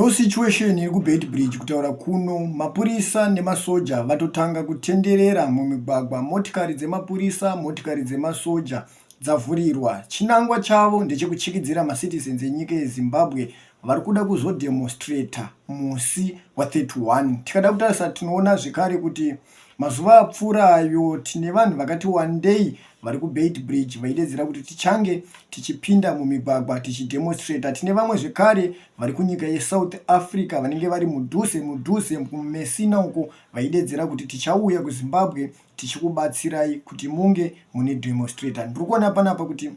Ndo situation iri kuBeitbridge kutaura kuno mapurisa nemasoja vatotanga kutenderera mumigwagwa. Motikari dzemapurisa, motikari dzemasoja dzavhurirwa. Chinangwa chavo ndechekuchikidzira macitizens enyika yeZimbabwe vari kuda kuzodemonstrata musi wa31. Tikada kutarisa tinoona zvekare kuti mazuva apfuura ayo tine vanhu vakati wandei vari kuBeitbridge vaidedzera kuti tichange tichipinda mumigwagwa tichidemonstrata. Tine vamwe zvekare vari kunyika yeSouth Africa vanenge vari mudhuze kumesina uko vaidedzera kuti tichauya kuZimbabwe tichikubatsirai kuti munge mune demonstrata. Ndiri kuona panapa kuti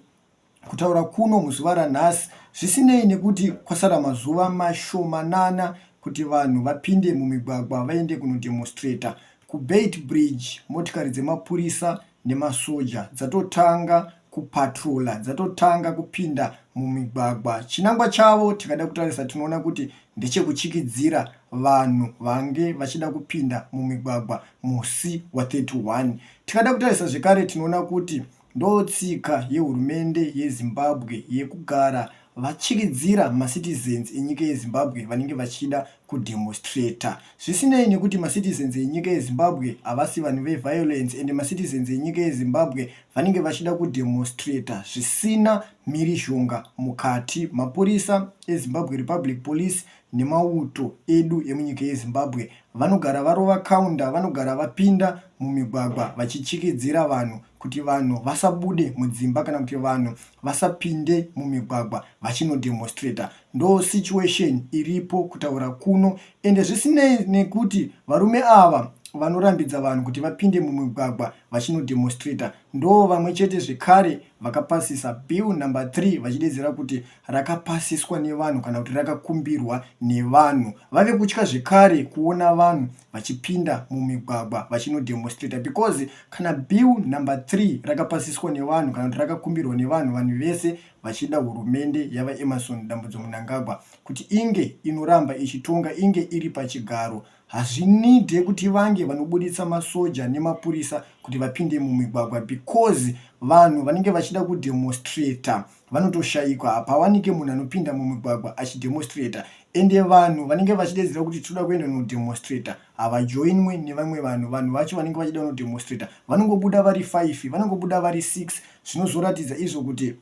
kutaura kuno muzuva ranhasi zvisinei nekuti kwasara mazuva mashomanana kuti vanhu vapinde mumigwagwa vaende kunodemonstrata. KuBeitbridge motikari dzemapurisa nemasoja dzatotanga kupatrola, dzatotanga kupinda mumigwagwa. Chinangwa chavo tikada kutarisa tinoona kuti ndechekuchikidzira vanhu vange vachida kupinda mumigwagwa musi wa31. Tikada kutarisa zvekare tinoona kuti ndotsika yehurumende yeZimbabwe yekugara vachikidzira macitizens enyika yeZimbabwe vanenge vachida kudemonstrata. Zvisinei nekuti macitizens enyika yeZimbabwe havasi vanhu veviolence ende macitizens enyika yeZimbabwe vanenge vachida kudemonstrata zvisina mhirizhonga mukati. Mapurisa eZimbabwe Republic Police nemauto edu emunyika yeZimbabwe vanogara varova kaunda, vanogara vapinda mumigwagwa vachichikidzira vanhu kuti vanhu vasabude mudzimba kana kuti vanhu vasapinde mumigwagwa vachinodemonstrata. Ndo situation iripo kutaura kuno, ende zvisinei nekuti varume ava vanorambidza vanhu kuti vapinde mumigwagwa vachinodemonstrata ndo vamwe chete zvekare vakapasisa bill number 3 vachidedzera kuti rakapasiswa nevanhu kana kuti rakakumbirwa nevanhu. Vave kutya zvekare kuona vanhu vachipinda mumigwagwa vachinodemonstrata, because kana bill number 3 rakapasiswa nevanhu kana kuti rakakumbirwa nevanhu, vanhu vese vachida hurumende yavaEmmerson Dambudzo Mnangagwa kuti inge inoramba ichitonga, inge iri pachigaro. Hazvinidhe kuti vange vanobuditsa masoja nemapurisa kuti vapinde mumigwagwa, because vanhu vanenge vachida kudemonstrata vanotoshayikwa. Hapawanike munhu anopinda mumigwagwa achidemonstrata, ende vanhu vanenge vachidedzera kuti tinoda kuenda kunodemonstrata havajoinwe nevamwe vanhu. Vanhu vacho vanenge vachida kunodemonstrata vanongobuda vari 5, vanongobuda vari 6. Zvinozoratidza izvo kuti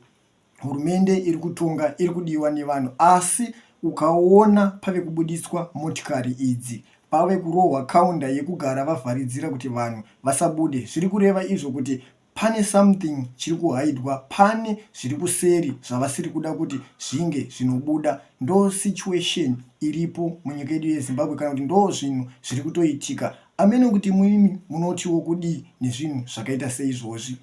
hurumende iri kutonga iri kudiwa nevanhu. Asi ukaona pave kubudiswa motikari idzi, pave kurohwa kaunda yekugara vavharidzira kuti vanhu vasabude, zviri kureva izvo kuti pane something chiri kuhaidwa, pane zviri kuseri zvavasiri kuda kuti zvinge zvinobuda. Ndo situation iripo munyika yedu yeZimbabwe, kana kuti ndo zvinhu zviri kutoitika. Amene kuti muimi munotiwo kudii nezvinhu zvakaita seizvozvi.